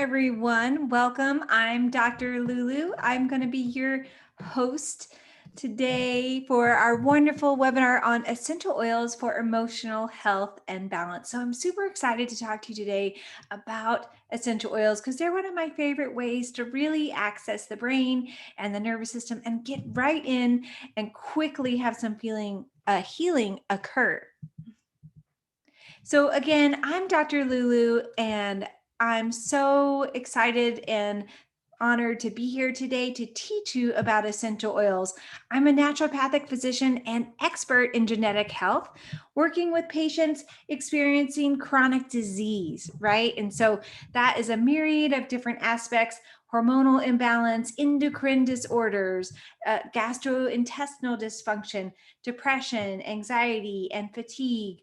everyone. Welcome. I'm Dr. Lulu. I'm going to be your host today for our wonderful webinar on essential oils for emotional health and balance. So I'm super excited to talk to you today about essential oils because they're one of my favorite ways to really access the brain and the nervous system and get right in and quickly have some healing occur. So again, I'm Dr. Lulu, and I'm so excited and honored to be here today to teach you about essential oils. I'm a naturopathic physician and expert in genetic health, working with patients experiencing chronic disease, right? And so that is a myriad of different aspects: hormonal imbalance, endocrine disorders, gastrointestinal dysfunction, depression, anxiety, and fatigue.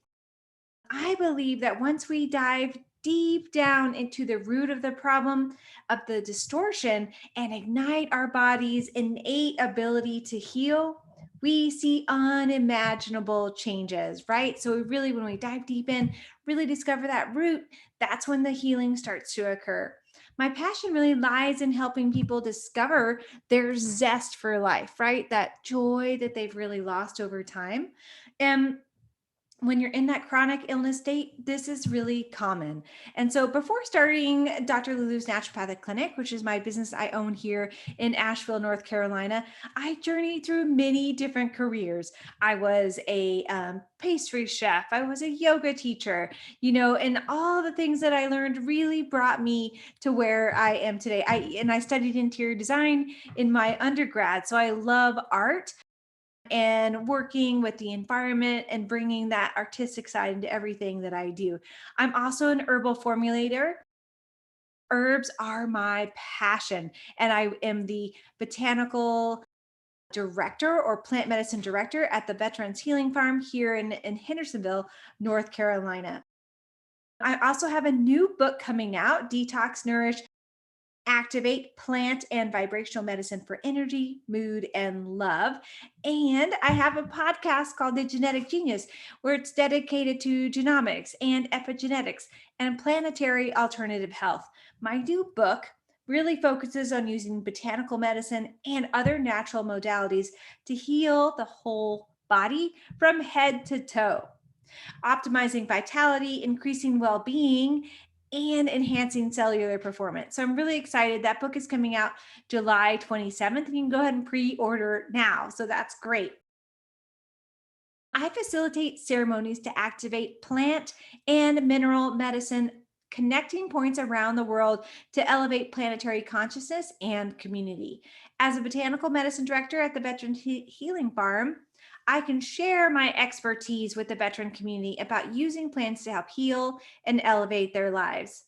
I believe that once we dive deep down into the root of the problem of the distortion and ignite our body's innate ability to heal, we see unimaginable changes, right? So when we dive deep in, really discover that root, that's when the healing starts to occur. My passion really lies in helping people discover their zest for life, right? That joy that they've really lost over time. And when you're in that chronic illness state, this is really common. And so before starting Dr. Lulu's Naturopathic Clinic, which is my business I own here in Asheville, North Carolina, I journeyed through many different careers. I was a pastry chef. I was a yoga teacher, and all the things that I learned really brought me to where I am today. I studied interior design in my undergrad. So I love art and working with the environment and bringing that artistic side into everything that I do. I'm also an herbal formulator. Herbs are my passion, and I am the botanical director or plant medicine director at the Veterans Healing Farm here in Hendersonville, North Carolina. I also have a new book coming out, Detox, Nourish, Activate: Plant and Vibrational Medicine for Energy, Mood, and Love. And I have a podcast called The Genetic Genius, where it's dedicated to genomics and epigenetics and planetary alternative health. My new book really focuses on using botanical medicine and other natural modalities to heal the whole body from head to toe, optimizing vitality, increasing well-being, and enhancing cellular performance. So I'm really excited. That book is coming out July 27th, and you can go ahead and pre-order now. So that's great. I facilitate ceremonies to activate plant and mineral medicine connecting points around the world to elevate planetary consciousness and community. As a botanical medicine director at the Veteran Healing Farm, I can share my expertise with the veteran community about using plants to help heal and elevate their lives.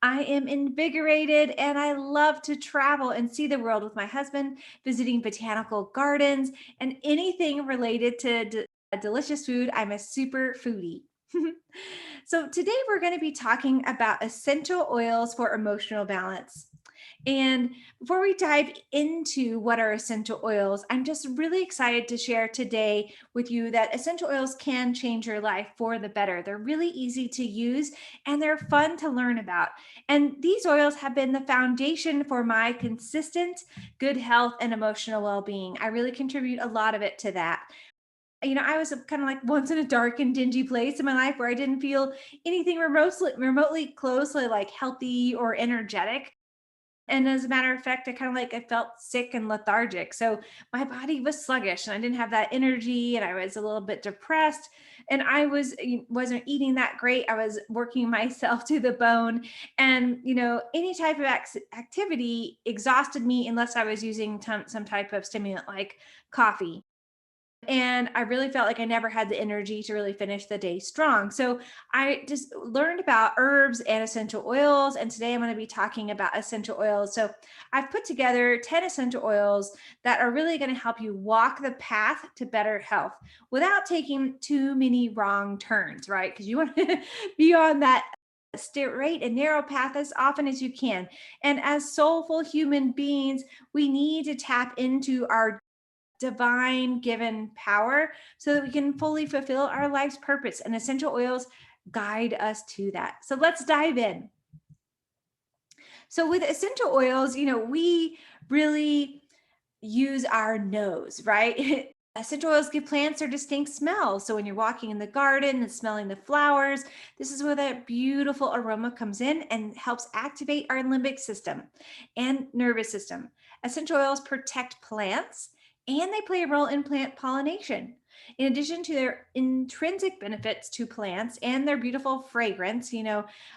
I am invigorated and I love to travel and see the world with my husband, visiting botanical gardens and anything related to delicious food. I'm a super foodie. So today we're going to be talking about essential oils for emotional balance. And before we dive into what are essential oils, I'm just really excited to share today with you that essential oils can change your life for the better. They're really easy to use and they're fun to learn about. And these oils have been the foundation for my consistent good health and emotional well-being. I really contribute a lot of it to that. I was kind of like once in a dark and dingy place in my life where I didn't feel anything remotely closely like healthy or energetic. And as a matter of fact, I felt sick and lethargic. So my body was sluggish and I didn't have that energy and I was a little bit depressed and wasn't eating that great. I was working myself to the bone and, any type of activity exhausted me unless I was using some type of stimulant like coffee. And I really felt like I never had the energy to really finish the day strong. So I just learned about herbs and essential oils. And today I'm going to be talking about essential oils. So I've put together 10 essential oils that are really going to help you walk the path to better health without taking too many wrong turns, right? Because you want to be on that straight and narrow path as often as you can. And as soulful human beings, we need to tap into our divine given power so that we can fully fulfill our life's purpose, and essential oils guide us to that. So let's dive in. So with essential oils, we really use our nose, right? Essential oils give plants their distinct smell. So when you're walking in the garden and smelling the flowers, this is where that beautiful aroma comes in and helps activate our limbic system and nervous system. Essential oils protect plants and they play a role in plant pollination. In addition to their intrinsic benefits to plants and their beautiful fragrance,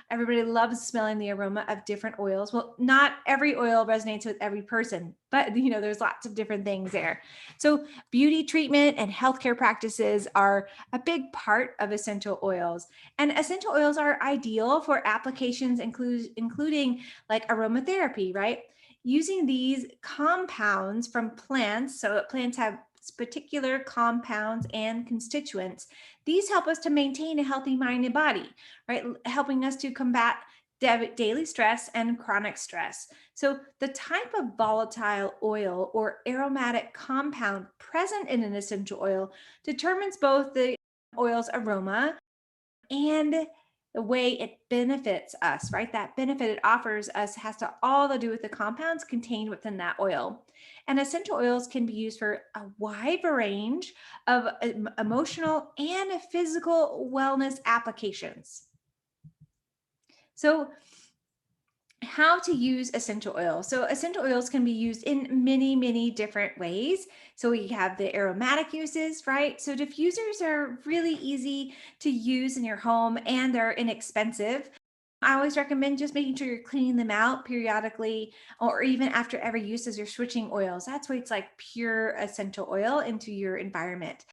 everybody loves smelling the aroma of different oils. Well, not every oil resonates with every person, but there's lots of different things there. So, beauty treatment and healthcare practices are a big part of essential oils. And essential oils are ideal for applications including like aromatherapy, right? Using these compounds from plants, so plants have particular compounds and constituents. These help us to maintain a healthy mind and body, right? Helping us to combat daily stress and chronic stress. So, the type of volatile oil or aromatic compound present in an essential oil determines both the oil's aroma and the way it benefits us, right? That benefit it offers us has to all to do with the compounds contained within that oil. And essential oils can be used for a wide range of emotional and physical wellness applications. So, how to use essential oils. So essential oils can be used in many, many different ways. So we have the aromatic uses, right? So diffusers are really easy to use in your home and they're inexpensive. I always recommend just making sure you're cleaning them out periodically or even after every use as you're switching oils. That's why it's like pure essential oil into your environment.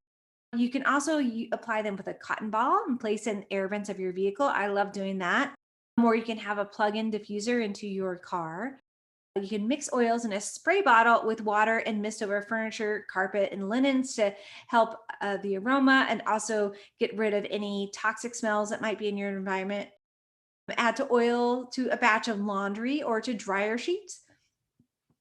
You can also apply them with a cotton ball and place in air vents of your vehicle. I love doing that. Or you can have a plug-in diffuser into your car. You can mix oils in a spray bottle with water and mist over furniture, carpet, and linens to help the aroma and also get rid of any toxic smells that might be in your environment. Add to oil to a batch of laundry or to dryer sheets.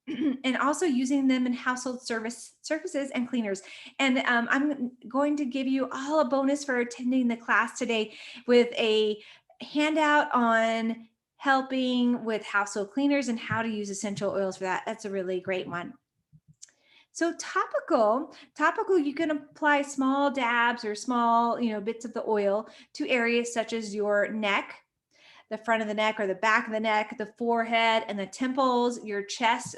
And also using them in household surfaces and cleaners. And I'm going to give you all a bonus for attending the class today with a handout on helping with household cleaners and how to use essential oils for that. That's a really great one. So topical, you can apply small dabs or small, bits of the oil to areas such as your neck, the front of the neck or the back of the neck, the forehead and the temples, your chest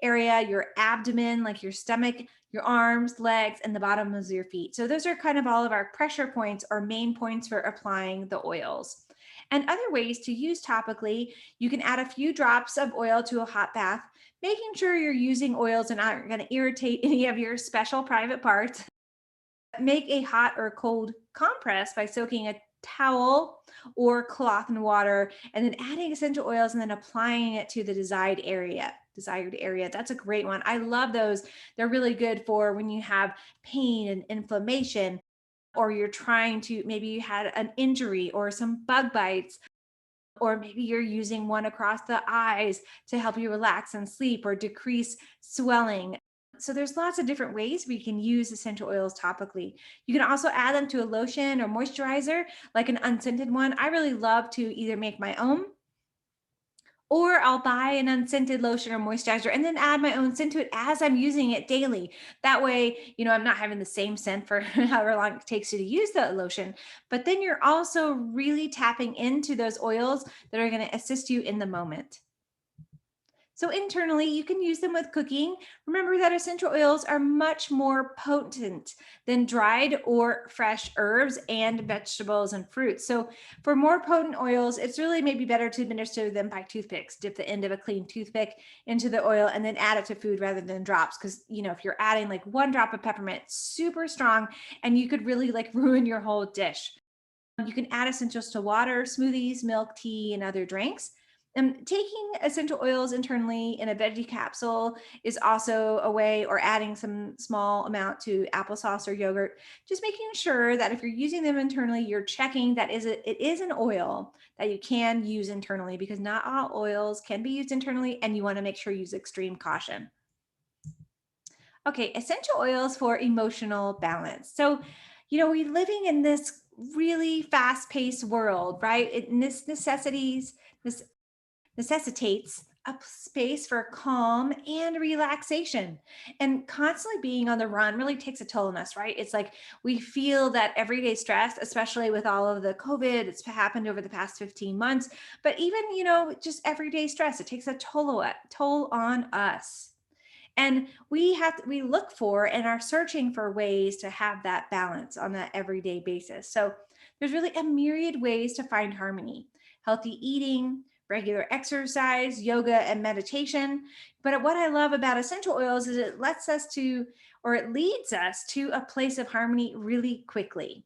area, your abdomen, like your stomach, your arms, legs, and the bottom of your feet. So those are kind of all of our pressure points or main points for applying the oils. And other ways to use topically, you can add a few drops of oil to a hot bath, making sure you're using oils and aren't going to irritate any of your special private parts. Make a hot or cold compress by soaking a towel or cloth in water and then adding essential oils and then applying it to the desired area. That's a great one. I love those. They're really good for when you have pain and inflammation or you're trying to, maybe you had an injury or some bug bites, or maybe you're using one across the eyes to help you relax and sleep or decrease swelling. So there's lots of different ways we can use essential oils topically. You can also add them to a lotion or moisturizer, like an unscented one. I really love to either make my own or I'll buy an unscented lotion or moisturizer and then add my own scent to it as I'm using it daily. That way, I'm not having the same scent for however long it takes you to use the lotion. But then you're also really tapping into those oils that are going to assist you in the moment. So internally, you can use them with cooking. Remember that essential oils are much more potent than dried or fresh herbs and vegetables and fruits. So for more potent oils, it's really maybe better to administer them by toothpicks. Dip the end of a clean toothpick into the oil and then add it to food rather than drops. Because, if you're adding like one drop of peppermint, super strong, and you could really like ruin your whole dish. You can add essentials to water, smoothies, milk, tea, and other drinks. And taking essential oils internally in a veggie capsule is also a way, or adding some small amount to applesauce or yogurt. Just making sure that if you're using them internally, you're checking that it is an oil that you can use internally, because not all oils can be used internally, and you want to make sure you use extreme caution. Okay, essential oils for emotional balance. So, we're living in this really fast-paced world, right? This necessities, this necessitates a space for calm and relaxation. And constantly being on the run really takes a toll on us, right? It's like we feel that everyday stress, especially with all of the COVID, it's happened over the past 15 months. But even, just everyday stress, it takes a toll on us. And we look for and are searching for ways to have that balance on that everyday basis. So there's really a myriad ways to find harmony: healthy eating, regular exercise, yoga, and meditation. But what I love about essential oils is it lets us to, or it leads us to a place of harmony really quickly.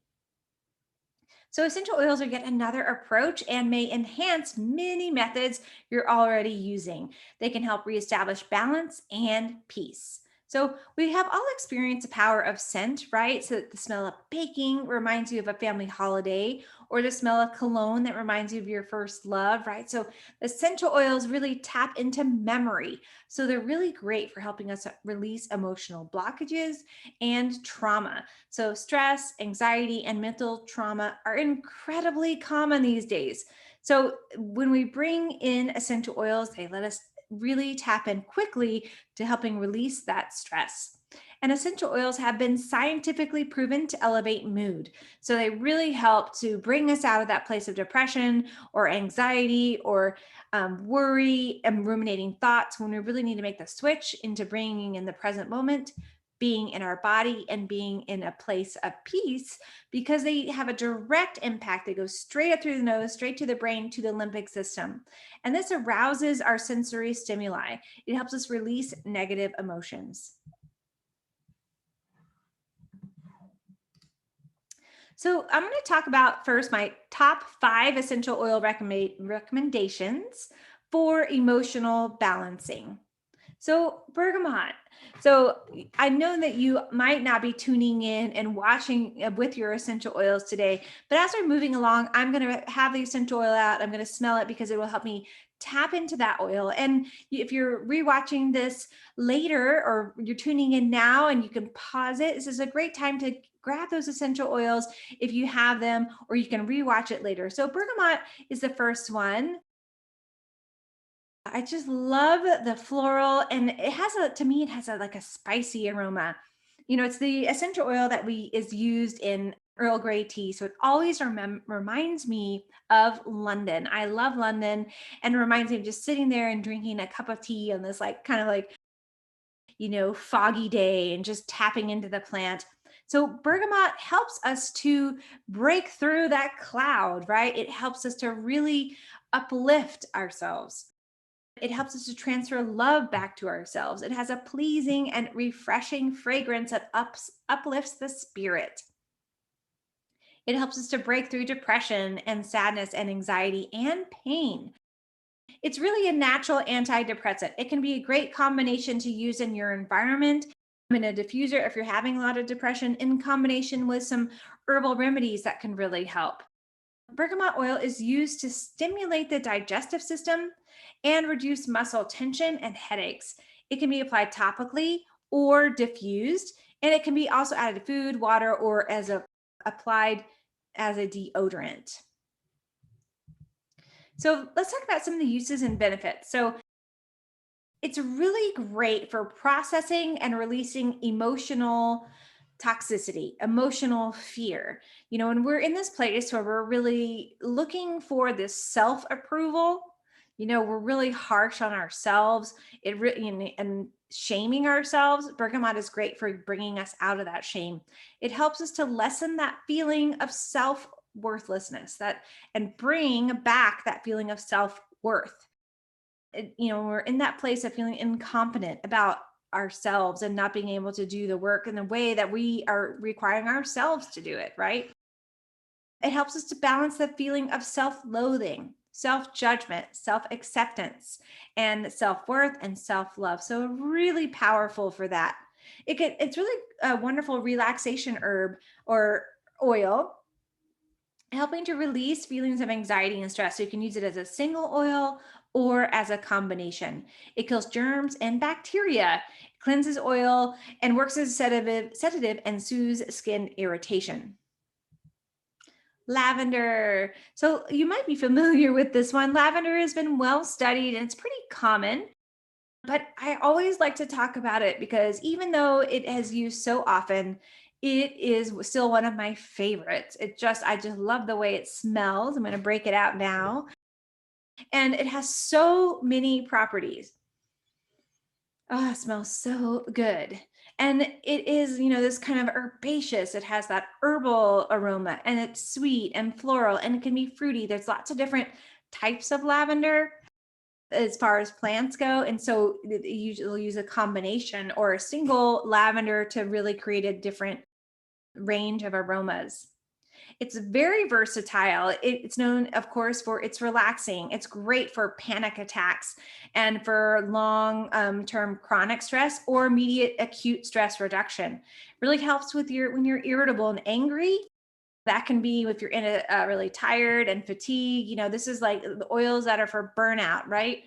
So, essential oils are yet another approach and may enhance many methods you're already using. They can help reestablish balance and peace. So, we have all experienced the power of scent, right? So, the smell of baking reminds you of a family holiday, or the smell of cologne that reminds you of your first love, right? So, essential oils really tap into memory. So, they're really great for helping us release emotional blockages and trauma. So, stress, anxiety, and mental trauma are incredibly common these days. So, when we bring in essential oils, they let us really tap in quickly to helping release that stress. And essential oils have been scientifically proven to elevate mood. So, they really help to bring us out of that place of depression or anxiety or worry and ruminating thoughts, when we really need to make the switch into bringing in the present moment, being in our body, and being in a place of peace, because they have a direct impact. They go straight up through the nose, straight to the brain, to the limbic system. And this arouses our sensory stimuli. It helps us release negative emotions. So, I'm going to talk about first my top 5 essential oil recommendations for emotional balancing. So, bergamot. So, I know that you might not be tuning in and watching with your essential oils today, but as we're moving along, I'm going to have the essential oil out. I'm going to smell it because it will help me tap into that oil. And if you're rewatching this later, or you're tuning in now and you can pause it, this is a great time to grab those essential oils if you have them, or you can rewatch it later. So, bergamot is the first one. I just love the floral, and it has to me, it has like a spicy aroma. It's the essential oil that we is used in Earl Grey tea. So it always reminds me of London. I love London, and it reminds me of just sitting there and drinking a cup of tea on this like kind of like, foggy day, and just tapping into the plant. So bergamot helps us to break through that cloud, right? It helps us to really uplift ourselves. It helps us to transfer love back to ourselves. It has a pleasing and refreshing fragrance that uplifts the spirit. It helps us to break through depression and sadness and anxiety and pain. It's really a natural antidepressant. It can be a great combination to use in your environment, in a diffuser if you're having a lot of depression, in combination with some herbal remedies that can really help. Bergamot oil is used to stimulate the digestive system and reduce muscle tension and headaches. It can be applied topically or diffused, and it can be also added to food, water, or applied as a deodorant. So let's talk about some of the uses and benefits. So it's really great for processing and releasing emotional toxicity, emotional fear. When we're in this place where we're really looking for this self approval, we're really harsh on ourselves, and shaming ourselves. Bergamot is great for bringing us out of that shame. It helps us to lessen that feeling of self worthlessness, that and bring back that feeling of self worth. We're in that place of feeling incompetent about ourselves and not being able to do the work in the way that we are requiring ourselves to do it, right? It helps us to balance the feeling of self-loathing, self-judgment, self-acceptance, and self-worth and self-love. So really powerful for that. It's really a wonderful relaxation herb or oil, helping to release feelings of anxiety and stress. So you can use it as a single oil or as a combination. It kills germs and bacteria, cleanses oil, and works as a sedative and soothes skin irritation. Lavender. So you might be familiar with this one. Lavender has been well studied and it's pretty common, but I always like to talk about it because even though it has used so often, it is still one of my favorites. I just love the way it smells. I'm going to break it out now. And it has so many properties. Oh, it smells so good. And it is, this kind of herbaceous. It has that herbal aroma and it's sweet and floral and it can be fruity. There's lots of different types of lavender as far as plants go. And so usually use a combination or a single lavender to really create a different range of aromas. It's very versatile. It's known, of course, for its relaxing. It's great for panic attacks and for long-term chronic stress or immediate acute stress reduction. Really helps with when you're irritable and angry. That can be if you're in really tired and fatigued. This is like the oils that are for burnout, right?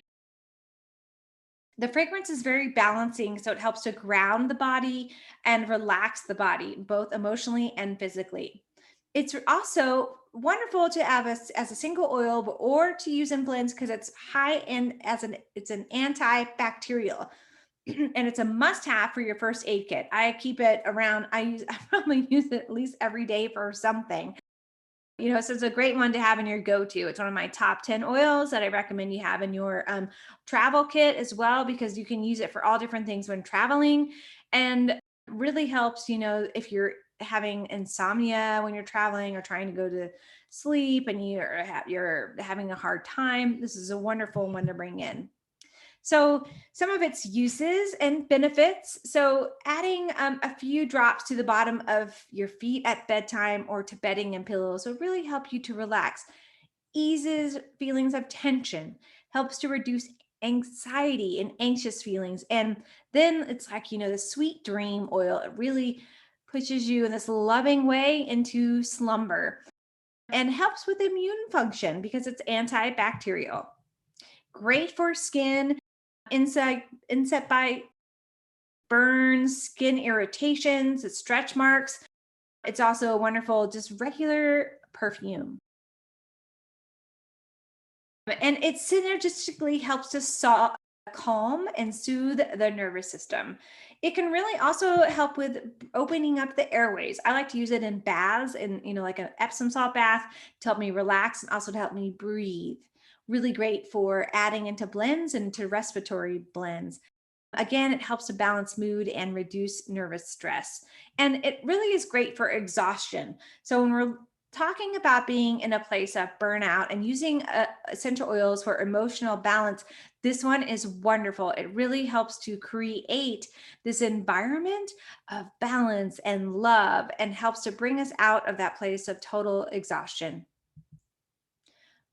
The fragrance is very balancing, so it helps to ground the body and relax the body, both emotionally and physically. It's also wonderful to have as a single oil or to use in blends because it's high in it's an antibacterial and it's a must have for your first aid kit. I keep it around. I probably use it at least every day for something. So it's a great one to have in your go-to. It's one of my top 10 oils that I recommend you have in your travel kit as well, because you can use it for all different things when traveling and really helps, if you're having insomnia when you're traveling or trying to go to sleep and you're having a hard time. This is a wonderful one to bring in. So, some of its uses and benefits. So, adding a few drops to the bottom of your feet at bedtime or to bedding and pillows will really help you to relax, eases feelings of tension, helps to reduce anxiety and anxious feelings. And then it's like, the sweet dream oil. It really pushes you in this loving way into slumber and helps with immune function because it's antibacterial. Great for skin, insect bite, burns, skin irritations, stretch marks. It's also a wonderful, just regular perfume. And it synergistically helps to calm and soothe the nervous system. It can really also help with opening up the airways. I like to use it in baths and, like an Epsom salt bath to help me relax and also to help me breathe. Really great for adding into blends and to respiratory blends. Again, it helps to balance mood and reduce nervous stress. And it really is great for exhaustion. So when we're talking about being in a place of burnout and using essential oils for emotional balance, this one is wonderful. It really helps to create this environment of balance and love and helps to bring us out of that place of total exhaustion.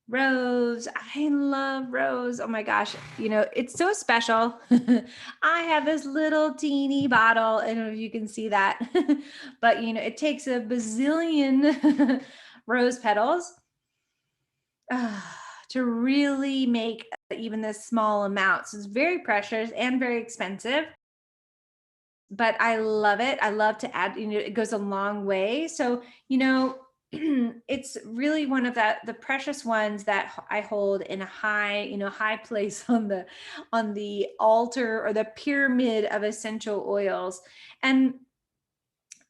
Rose. I love rose. Oh my gosh. It's so special. I have this little teeny bottle. I don't know if you can see that, but it takes a bazillion rose petals to really make even this small amount. So it's very precious and very expensive, but I love it. I love to add, it goes a long way. So, it's really one of the precious ones that I hold in a high place on the altar or the pyramid of essential oils. And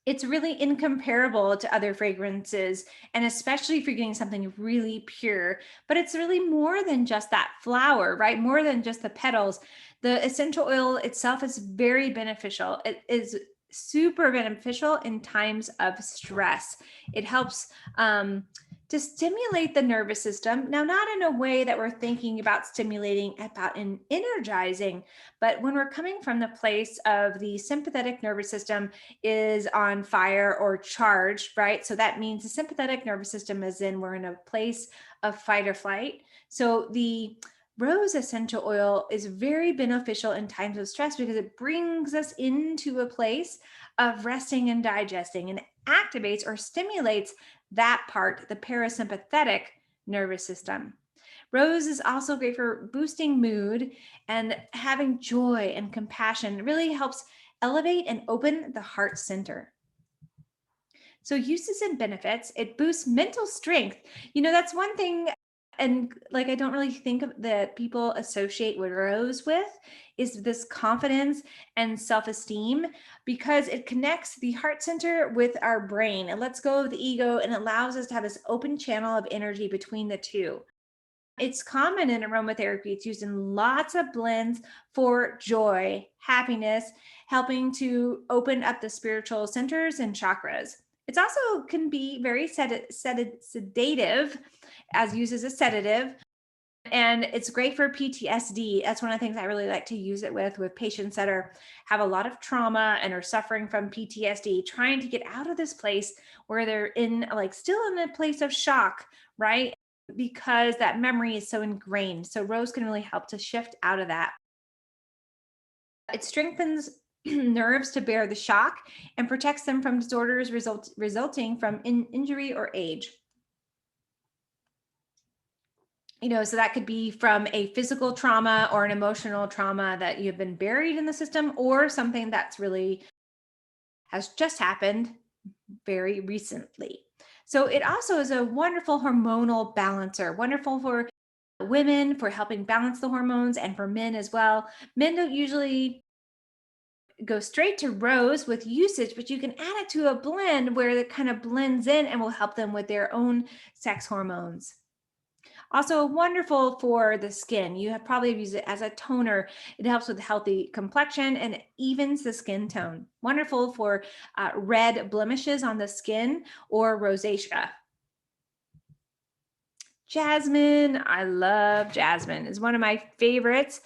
it's really incomparable to other fragrances, and especially if you're getting something really pure. But it's really more than just that flower, right? More than just the petals. The essential oil itself is very beneficial. It is super beneficial in times of stress. It helps to stimulate the nervous system. Now, not in a way that we're thinking about stimulating, about energizing, but when we're coming from the place of the sympathetic nervous system is on fire or charged, right? So that means the sympathetic nervous system is we're in a place of fight or flight. So the rose essential oil is very beneficial in times of stress because it brings us into a place of resting and digesting and activates or stimulates that part, the parasympathetic nervous system. Rose is also great for boosting mood and having joy and compassion. It really helps elevate and open the heart center. So, uses and benefits, it boosts mental strength. That's one thing. And like, I don't really think of that people associate with rose with is this confidence and self esteem because it connects the heart center with our brain. It lets go of the ego and allows us to have this open channel of energy between the two. It's common in aromatherapy. It's used in lots of blends for joy, happiness, helping to open up the spiritual centers and chakras. It's also can be very sedative, as used as a sedative, and it's great for PTSD. That's one of the things I really like to use it with patients that have a lot of trauma and are suffering from PTSD, trying to get out of this place where they're in like still in a place of shock, right? Because that memory is so ingrained. So rose can really help to shift out of that. It strengthens nerves to bear the shock and protects them from disorders resulting from injury or age. So that could be from a physical trauma or an emotional trauma that you've been buried in the system, or something that's really has just happened very recently. So it also is a wonderful hormonal balancer, wonderful for women for helping balance the hormones, and for men as well. Men don't usually go straight to rose with usage, but you can add it to a blend where it kind of blends in and will help them with their own sex hormones. Also wonderful for the skin. You have probably used it as a toner. It helps with healthy complexion and it evens the skin tone. Wonderful for red blemishes on the skin or rosacea. Jasmine, I love jasmine. It's one of my favorites.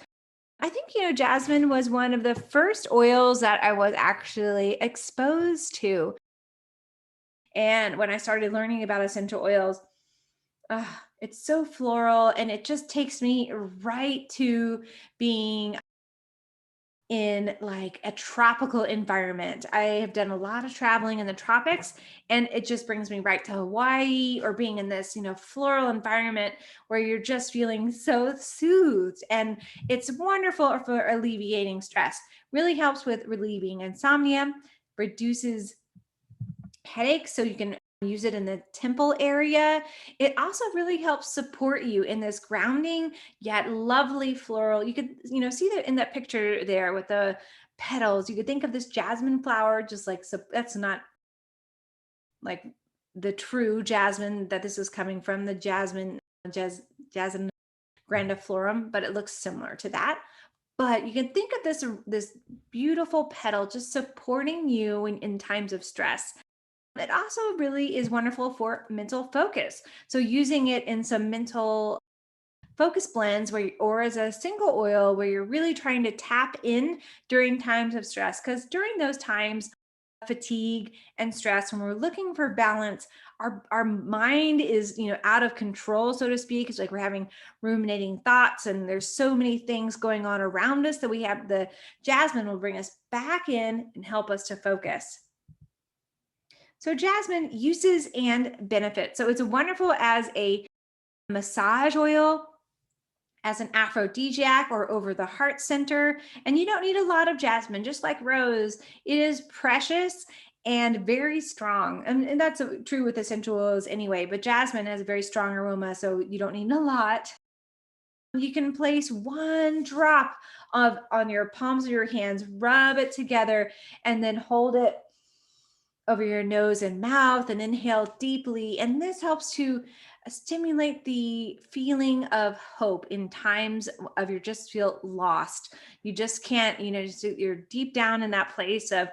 I think, jasmine was one of the first oils that I was actually exposed to. And when I started learning about essential oils, it's so floral and it just takes me right to being in like a tropical environment. I have done a lot of traveling in the tropics and it just brings me right to Hawaii, or being in this, floral environment where you're just feeling so soothed, and it's wonderful for alleviating stress. Really helps with relieving insomnia, reduces headaches, so you can use it in the temple area. It also really helps support you in this grounding yet lovely floral. You could, see that in that picture there with the petals. You could think of this jasmine flower just like, so that's not like the true jasmine that this is coming from, the jasmine grandiflorum, but it looks similar to that. But you can think of this beautiful petal just supporting you in times of stress. It also really is wonderful for mental focus. So using it in some mental focus blends or as a single oil where you're really trying to tap in during times of stress, because during those times fatigue and stress, when we're looking for balance, our mind is, out of control, so to speak. It's like we're having ruminating thoughts and there's so many things going on around us that we have the jasmine will bring us back in and help us to focus. So jasmine uses and benefits. So it's wonderful as a massage oil, as an aphrodisiac or over the heart center. And you don't need a lot of jasmine, just like rose. It is precious and very strong. And that's true with essential oils anyway, but jasmine has a very strong aroma, so you don't need a lot. You can place one drop on your palms of your hands, rub it together, and then hold it over your nose and mouth and inhale deeply. And this helps to stimulate the feeling of hope in times of you just feel lost. You just can't, you're deep down in that place of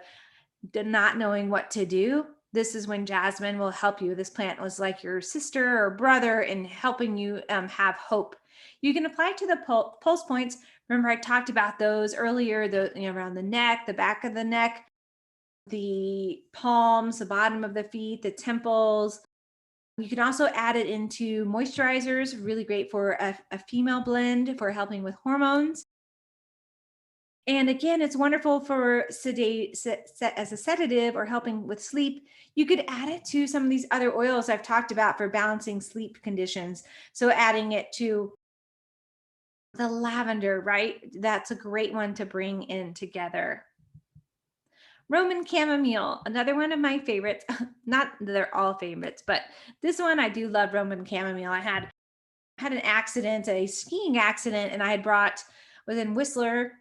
not knowing what to do. This is when jasmine will help you. This plant was like your sister or brother in helping you have hope. You can apply it to the pulse points. Remember, I talked about those earlier, around the neck, the back of the neck, the palms, the bottom of the feet, the temples. You can also add it into moisturizers, really great for a female blend for helping with hormones. And again, it's wonderful for as a sedative or helping with sleep. You could add it to some of these other oils I've talked about for balancing sleep conditions. So adding it to the lavender, right? That's a great one to bring in together. Roman chamomile, another one of my favorites. Not that they're all favorites, but this one I do love Roman chamomile. I had an accident, a skiing accident, and I had was in Whistler,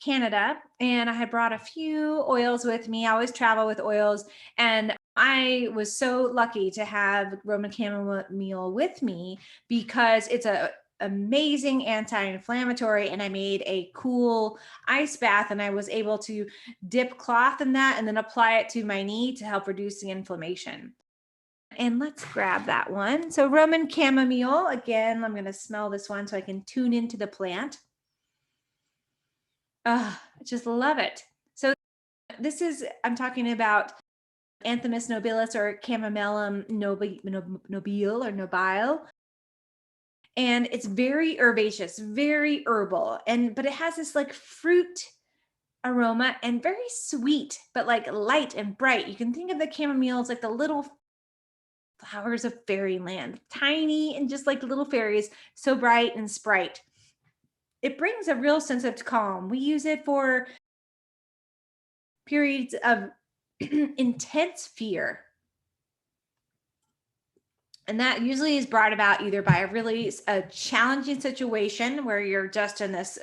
Canada, and I had brought a few oils with me. I always travel with oils, and I was so lucky to have Roman chamomile with me because it's a amazing anti-inflammatory, and I made a cool ice bath, and I was able to dip cloth in that and then apply it to my knee to help reduce the inflammation. And let's grab that one. So Roman chamomile, again, I'm going to smell this one so I can tune into the plant. I just love it. So I'm talking about Anthemis nobilis or Chamomillum nobile or nobile. And it's very herbaceous, very herbal. But it has this like fruit aroma and very sweet, but like light and bright. You can think of the chamomile as like the little flowers of fairyland, tiny and just like little fairies, so bright and sprite. It brings a real sense of calm. We use it for periods of intense fear. And that usually is brought about either by a challenging situation where you're just in this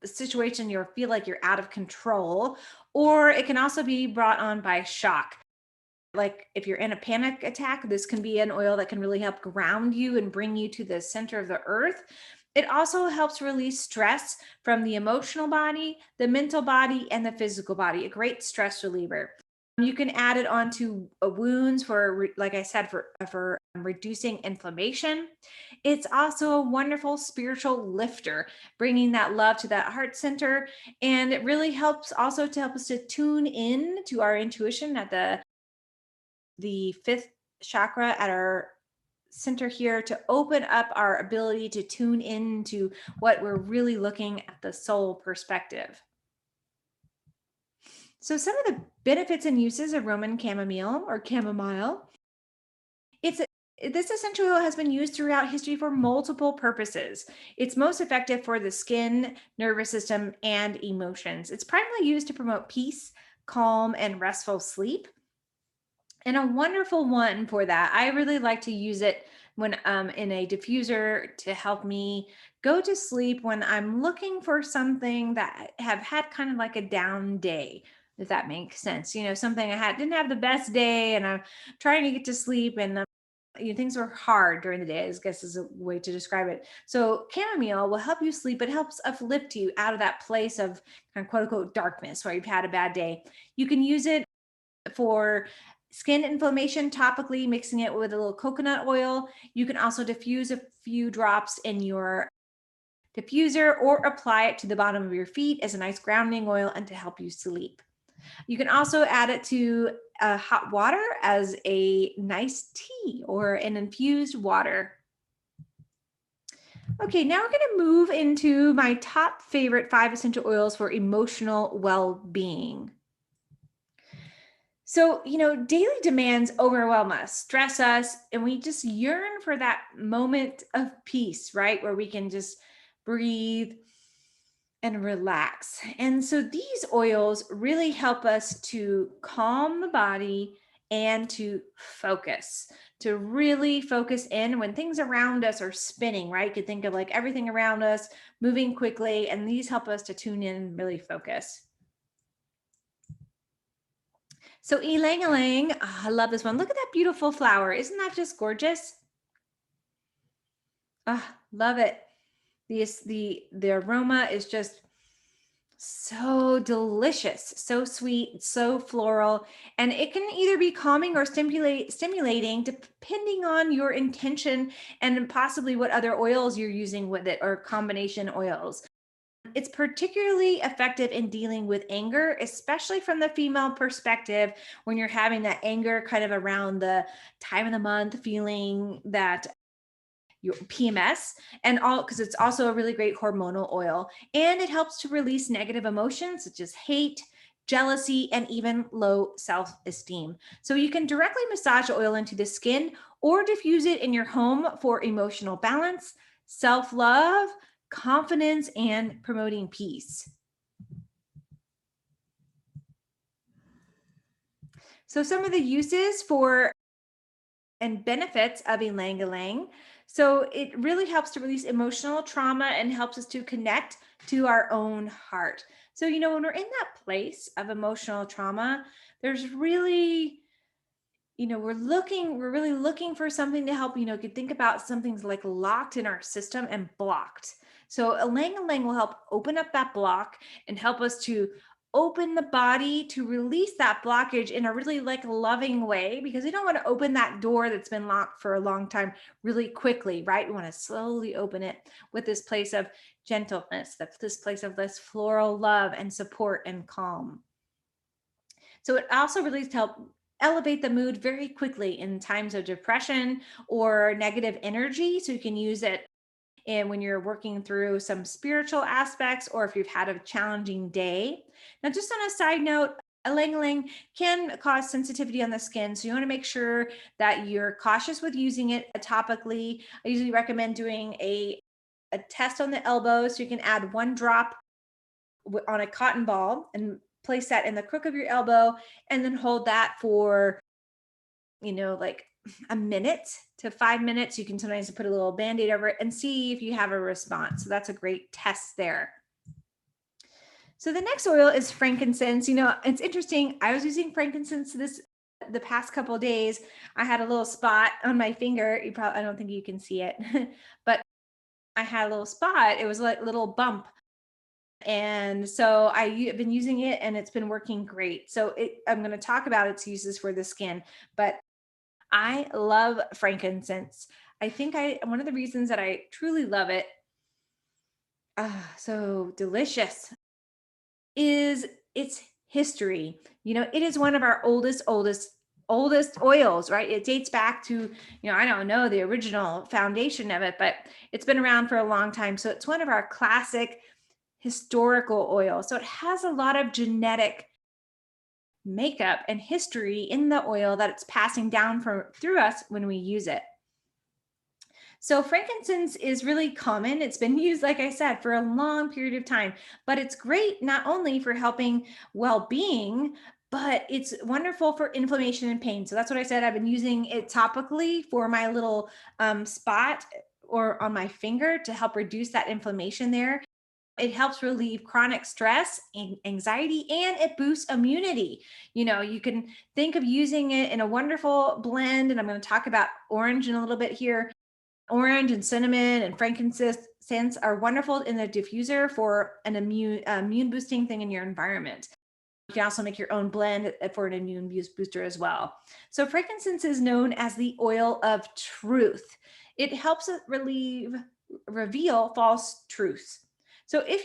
situation, you feel like you're out of control, or it can also be brought on by shock. Like if you're in a panic attack, this can be an oil that can really help ground you and bring you to the center of the earth. It also helps release stress from the emotional body, the mental body, and the physical body, a great stress reliever. You can add it onto wounds for, like I said, for reducing inflammation. It's also a wonderful spiritual lifter, bringing that love to that heart center. And it really helps also to help us to tune in to our intuition at the fifth chakra at our center here, to open up our ability to tune into what we're really looking at the soul perspective. So some of the benefits and uses of Roman chamomile or chamomile. This essential oil has been used throughout history for multiple purposes. It's most effective for the skin, nervous system, and emotions. It's primarily used to promote peace, calm, and restful sleep. And a wonderful one for that. I really like to use it when in a diffuser to help me go to sleep when I'm looking for something that have had kind of like a down day, if that makes sense. Something didn't have the best day, and I'm trying to get to sleep, and things were hard during the day, I guess is a way to describe it. So chamomile will help you sleep. It helps uplift you out of that place of kind of quote unquote darkness where you've had a bad day. You can use it for skin inflammation topically, mixing it with a little coconut oil. You can also diffuse a few drops in your diffuser or apply it to the bottom of your feet as a nice grounding oil and to help you sleep. You can also add it to hot water as a nice tea or an infused water. Okay, now we're going to move into my top favorite 5 essential oils for emotional well-being. So, daily demands overwhelm us, stress us, and we just yearn for that moment of peace, right? Where we can just breathe and relax. And so these oils really help us to calm the body and to really focus in when things around us are spinning, right? You could think of like everything around us moving quickly, and these help us to tune in and really focus. So ylang ylang, I love this one. Look at that beautiful flower. Isn't that just gorgeous? Love it. The aroma is just so delicious, so sweet, so floral, and it can either be calming or stimulating depending on your intention and possibly what other oils you're using with it or combination oils. It's particularly effective in dealing with anger, especially from the female perspective, when you're having that anger kind of around the time of the month, feeling that your PMS, and all because it's also a really great hormonal oil, and it helps to release negative emotions such as hate, jealousy, and even low self-esteem. So you can directly massage oil into the skin or diffuse it in your home for emotional balance, self-love, confidence, and promoting peace. So some of the uses for and benefits of ylang ylang. So it really helps to release emotional trauma and helps us to connect to our own heart. So, when we're in that place of emotional trauma, there's really, we're really looking for something to help, you could think about something's like locked in our system and blocked. So ylang ylang will help open up that block and help us to open the body to release that blockage in a really like loving way, because we don't want to open that door that's been locked for a long time really quickly, right? We want to slowly open it with this place of gentleness, this place of this floral love and support and calm. So it also really helps elevate the mood very quickly in times of depression or negative energy. So you can use it and when you're working through some spiritual aspects, or if you've had a challenging day. Now, just on a side note, ylang can cause sensitivity on the skin. So you want to make sure that you're cautious with using it topically. I usually recommend doing a test on the elbow. So you can add 1 drop on a cotton ball and place that in the crook of your elbow, and then hold that for, like a minute to 5 minutes. You can sometimes put a little band-aid over it and see if you have a response. So that's a great test there. So the next oil is frankincense. It's interesting. I was using frankincense the past couple of days. I had a little spot on my finger. I don't think you can see it, but I had a little spot. It was like a little bump. And so I've been using it and it's been working great. So I'm going to talk about its uses for the skin, but I love frankincense. I think one of the reasons that I truly love it, so delicious, is its history. It is one of our oldest oils, right? It dates back to, I don't know the original foundation of it, but it's been around for a long time. So it's one of our classic historical oils. So it has a lot of genetic makeup and history in the oil that it's passing down through us when we use it. So frankincense is really common. It's been used, like I said, for a long period of time, but it's great not only for helping well-being, but it's wonderful for inflammation and pain. So that's what I said. I've been using it topically for my little spot or on my finger to help reduce that inflammation there. It helps relieve chronic stress and anxiety, and it boosts immunity. You can think of using it in a wonderful blend, and I'm going to talk about orange in a little bit here. Orange and cinnamon and frankincense are wonderful in the diffuser for an immune boosting thing in your environment. You can also make your own blend for an immune booster as well. So frankincense is known as the oil of truth. It helps reveal false truths. So if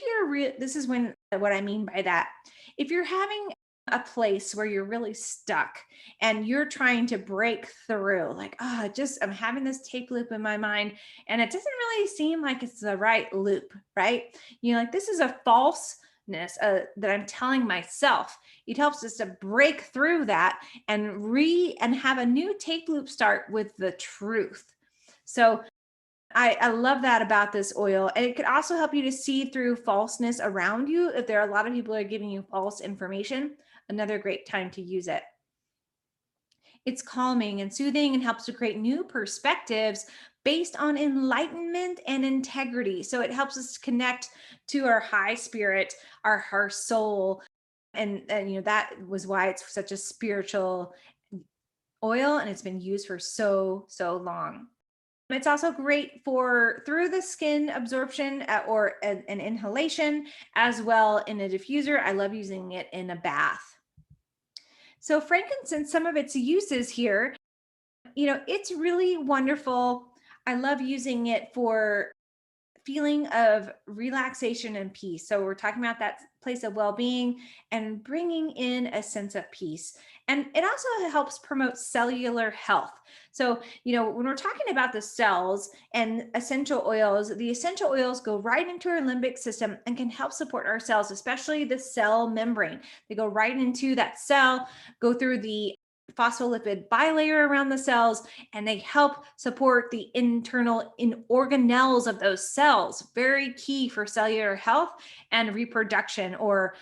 this is what I mean by that. If you're having a place where you're really stuck and you're trying to break through, like, I'm having this tape loop in my mind and it doesn't really seem like it's the right loop, right? Like this is a falseness that I'm telling myself. It helps us to break through that and have a new tape loop start with the truth. So I love that about this oil. And it could also help you to see through falseness around you. If there are a lot of people that are giving you false information, another great time to use it. It's calming and soothing and helps to create new perspectives based on enlightenment and integrity. So it helps us connect to our high spirit, our soul. And that was why it's such a spiritual oil, and it's been used for so long. It's also great for through the skin absorption or an inhalation, as well in a diffuser. I love using it in a bath. So frankincense, some of its uses here, it's really wonderful. I love using it for feeling of relaxation and peace. So we're talking about that place of well-being and bringing in a sense of peace. And it also helps promote cellular health. So, when we're talking about the cells and essential oils, the essential oils go right into our limbic system and can help support our cells, especially the cell membrane. They go right into that cell, go through the phospholipid bilayer around the cells, and they help support the internal organelles of those cells. Very key for cellular health and reproduction, or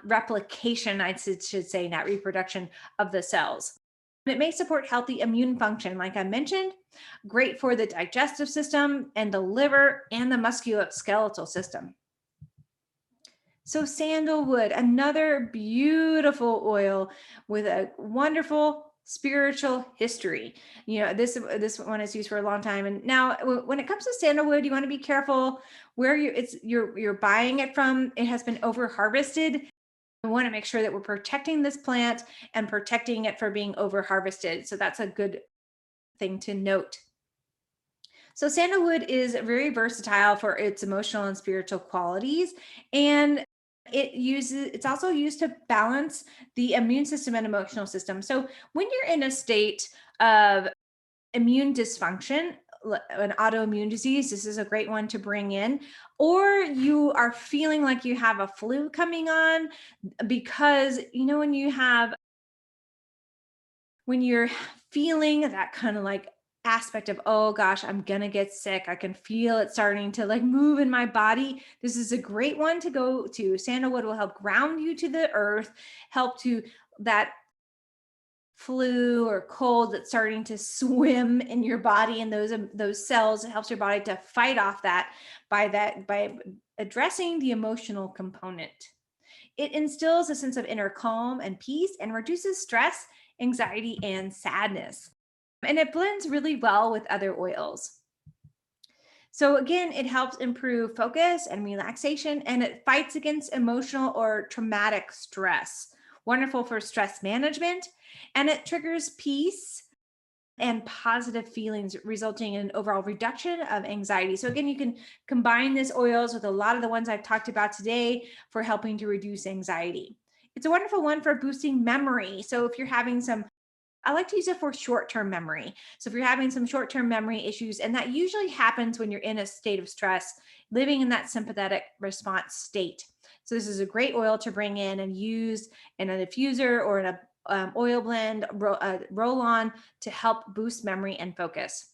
replication, I should say, not reproduction, of the cells. It may support healthy immune function, like I mentioned, great for the digestive system and the liver and the musculoskeletal system. So sandalwood, another beautiful oil with a wonderful spiritual history. This one is used for a long time. And now when it comes to sandalwood, you want to be careful where you're buying it from. It has been over harvested. We want to make sure that we're protecting this plant and protecting it from being over harvested. So that's a good thing to note. So sandalwood is very versatile for its emotional and spiritual qualities, and it's also used to balance the immune system and emotional system. So when you're in a state of immune dysfunction, an autoimmune disease, this is a great one to bring in, or you are feeling like you have a flu coming on, because when you're feeling that kind of like aspect of, oh gosh, I'm gonna get sick, I can feel it starting to like move in my body, this is a great one to go to. Sandalwood will help ground you to the earth, help to that flu or cold that's starting to swim in your body, and those cells. It helps your body to fight off that by addressing the emotional component. It instills a sense of inner calm and peace and reduces stress, anxiety, and sadness. And it blends really well with other oils. So again, it helps improve focus and relaxation, and it fights against emotional or traumatic stress. Wonderful for stress management, and it triggers peace and positive feelings, resulting in an overall reduction of anxiety. So again, you can combine these oils with a lot of the ones I've talked about today for helping to reduce anxiety. It's a wonderful one for boosting memory. So if you're having I like to use it for short-term memory. So if you're having some short-term memory issues, and that usually happens when you're in a state of stress, living in that sympathetic response state. So this is a great oil to bring in and use in a diffuser or in a oil blend, roll on, to help boost memory and focus.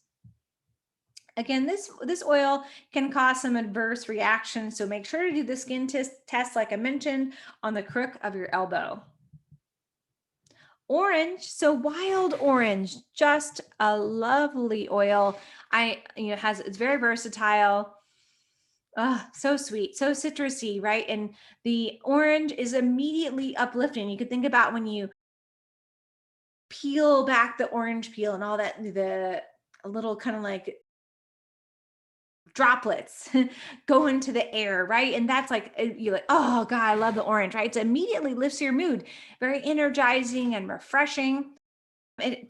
Again, this oil can cause some adverse reactions, so make sure to do the skin test like I mentioned on the crook of your elbow. Orange, so wild orange, just a lovely oil. It's very versatile. So sweet, so citrusy, right? And the orange is immediately uplifting. You could think about when you peel back the orange peel and all that, the little kind of like droplets go into the air, right? And that's like, you're like, oh God, I love the orange, right? It immediately lifts your mood, very energizing and refreshing. It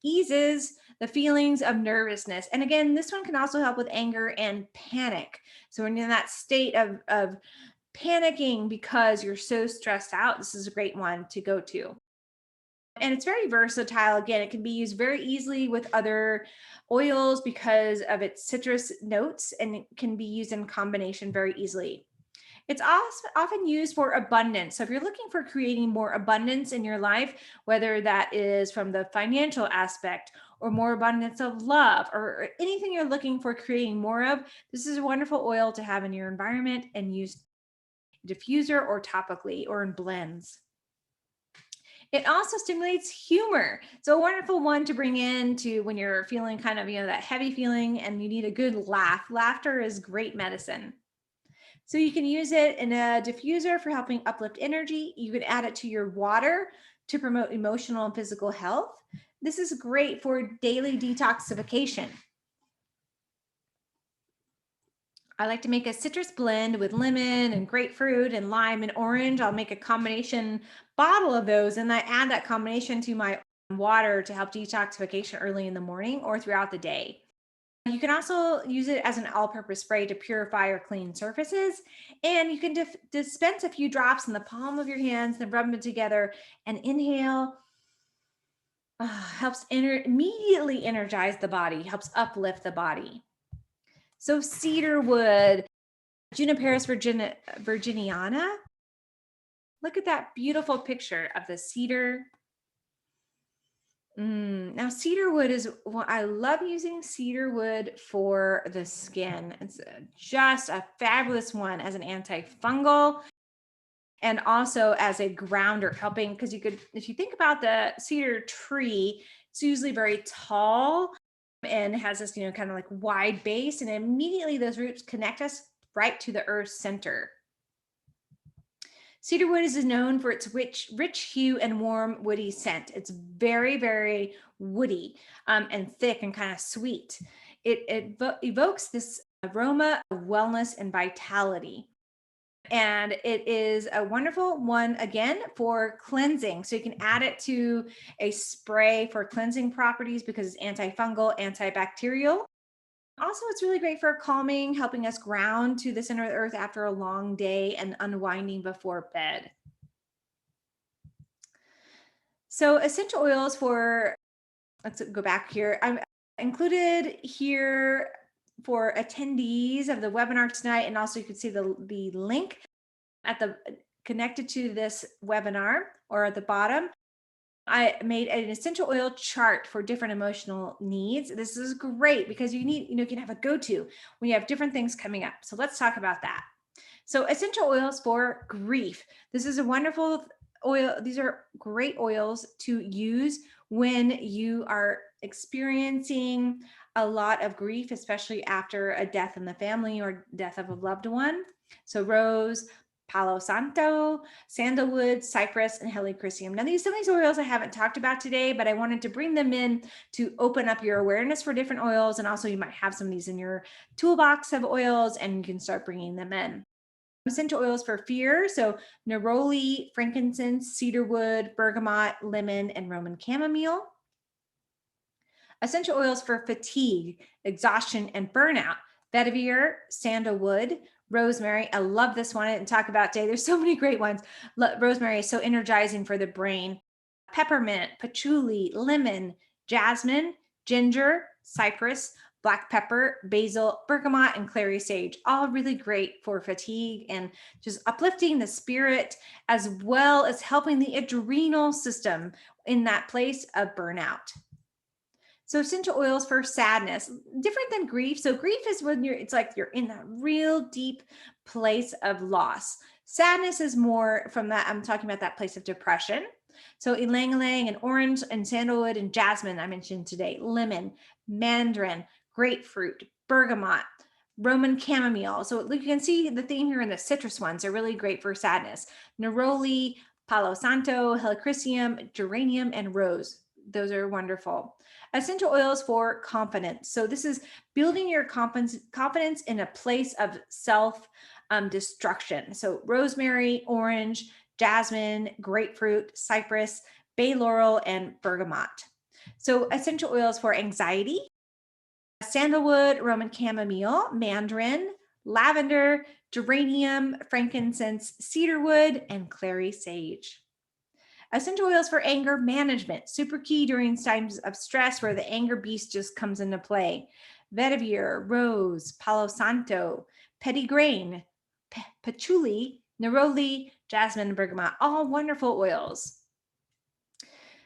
eases the feelings of nervousness. And again, this one can also help with anger and panic. So when you're in that state of panicking because you're so stressed out, this is a great one to go to. And it's very versatile. Again, it can be used very easily with other oils because of its citrus notes, and it can be used in combination very easily. It's also often used for abundance. So if you're looking for creating more abundance in your life, whether that is from the financial aspect or more abundance of love, or anything you're looking for creating more of, this is a wonderful oil to have in your environment and use diffuser or topically or in blends. It also stimulates humor. So a wonderful one to bring in to when you're feeling kind of, that heavy feeling and you need a good laugh. Laughter is great medicine. So you can use it in a diffuser for helping uplift energy. You can add it to your water to promote emotional and physical health. This is great for daily detoxification. I like to make a citrus blend with lemon and grapefruit and lime and orange. I'll make a combination bottle of those, and I add that combination to my water to help detoxification early in the morning or throughout the day. You can also use it as an all-purpose spray to purify or clean surfaces, and you can dispense a few drops in the palm of your hands, then rub them together and inhale. Helps immediately energize the body, helps uplift the body. So cedar wood, Juniperus virginiana. Look at that beautiful picture of the cedar. Now, cedar wood is what I love using cedar wood for the skin. It's just a fabulous one as an antifungal and also as a grounder, helping because you could, if you think about the cedar tree, it's usually very tall and has this, kind of like wide base, and immediately those roots connect us right to the earth's center. Cedarwood is known for its rich hue and warm woody scent. It's very, very woody and thick and kind of sweet. It evokes this aroma of wellness and vitality. And it is a wonderful one, again, for cleansing. So you can add it to a spray for cleansing properties because it's antifungal, antibacterial. Also, it's really great for calming, helping us ground to the center of the earth after a long day and unwinding before bed. So essential oils for, let's go back here. I'm included here for attendees of the webinar tonight. And also you can see the link at the connected to this webinar or at the bottom. I made an essential oil chart for different emotional needs. This is great because you can have a go-to when you have different things coming up. So let's talk about that. So essential oils for grief. This is a wonderful oil. These are great oils to use when you are experiencing a lot of grief, especially after a death in the family or death of a loved one. So rose, Palo Santo, sandalwood, cypress, and helichrysum. Now, some of these oils I haven't talked about today, but I wanted to bring them in to open up your awareness for different oils. And also you might have some of these in your toolbox of oils and you can start bringing them in. Essential oils for fear. So neroli, frankincense, cedarwood, bergamot, lemon, and Roman chamomile. Essential oils for fatigue, exhaustion, and burnout. Vetiver, sandalwood, rosemary. I love this one. I didn't talk about today. There's so many great ones. Rosemary is so energizing for the brain. Peppermint, patchouli, lemon, jasmine, ginger, cypress, black pepper, basil, bergamot, and clary sage, all really great for fatigue and just uplifting the spirit, as well as helping the adrenal system in that place of burnout. So essential oils for sadness, different than grief. So grief is when it's like you're in that real deep place of loss. Sadness is more from that, I'm talking about that place of depression. So ylang ylang and orange and sandalwood and jasmine I mentioned today, lemon, mandarin, grapefruit, bergamot, Roman chamomile. So you can see the theme here in the citrus ones are really great for sadness. Neroli, Palo Santo, helichrysum, geranium, and rose. Those are wonderful. Essential oils for confidence. So this is building your confidence in a place of self destruction. So rosemary, orange, jasmine, grapefruit, cypress, bay laurel, and bergamot. So essential oils for anxiety. Sandalwood, Roman chamomile, mandarin, lavender, geranium, frankincense, cedarwood, and clary sage. Essential oils for anger management, super key during times of stress where the anger beast just comes into play. Vetiver, rose, Palo Santo, petitgrain, patchouli, neroli, jasmine, and bergamot, all wonderful oils.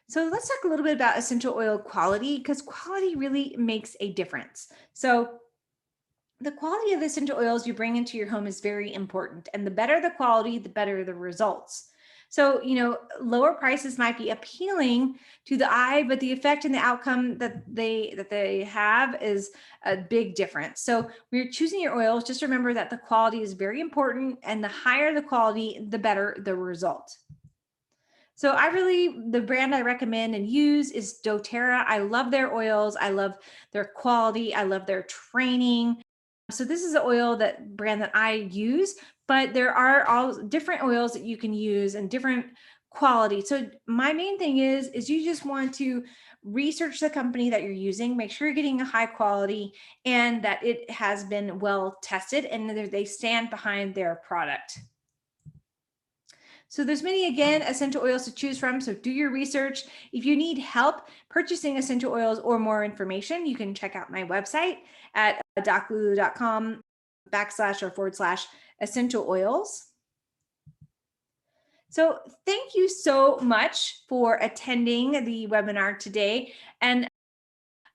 So let's talk a little bit about essential oil quality because quality really makes a difference. So the quality of essential oils you bring into your home is very important. And the better the quality, the better the results. So, lower prices might be appealing to the eye, but the effect and the outcome that they have is a big difference. So when you're choosing your oils, just remember that the quality is very important, and the higher the quality, the better the result. So the brand I recommend and use is doTERRA. I love their oils. I love their quality. I love their training. So this is the brand that I use, but there are all different oils that you can use and different quality. So my main thing is you just want to research the company that you're using, make sure you're getting a high quality and that it has been well tested and that they stand behind their product. So there's many, again, essential oils to choose from. So do your research. If you need help purchasing essential oils or more information, you can check out my website at doclulu.com // essential oils. So thank you so much for attending the webinar today. And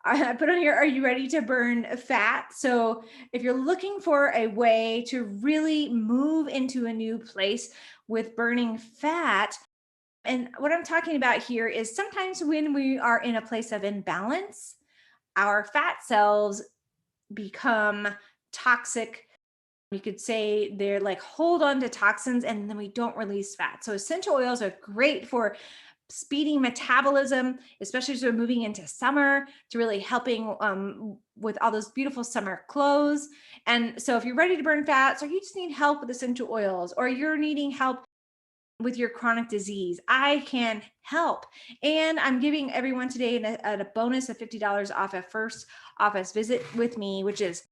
I put on here, are you ready to burn fat? So if you're looking for a way to really move into a new place with burning fat, and what I'm talking about here is sometimes when we are in a place of imbalance, our fat cells become toxic. You could say they're like hold on to toxins and then we don't release fat. So essential oils are great for speeding metabolism, especially as we're moving into summer, to really helping with all those beautiful summer clothes. And so if you're ready to burn fats, or you just need help with essential oils, or you're needing help with your chronic disease, I can help. And I'm giving everyone today a bonus of $50 off a first office visit with me, which is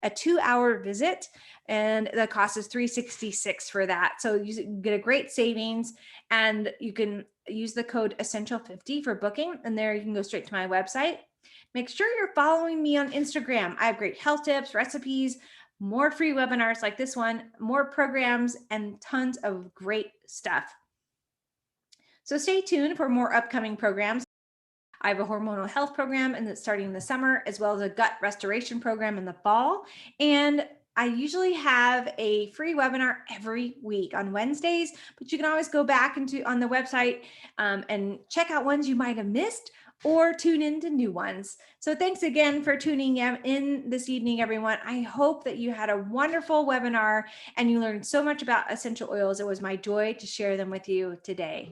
a 2-hour visit, and the cost is $366 for that. So you get a great savings, and you can use the code essential50 for booking, and there you can go straight to my website. Make sure you're following me on Instagram. I have great health tips, recipes, more free webinars like this one, more programs, and tons of great stuff. So stay tuned for more upcoming programs. I have a hormonal health program and that's starting in the summer, as well as a gut restoration program in the fall. And I usually have a free webinar every week on Wednesdays, but you can always go back into on the website and check out ones you might have missed or tune into new ones. So thanks again for tuning in this evening, everyone. I hope that you had a wonderful webinar and you learned so much about essential oils. It was my joy to share them with you today.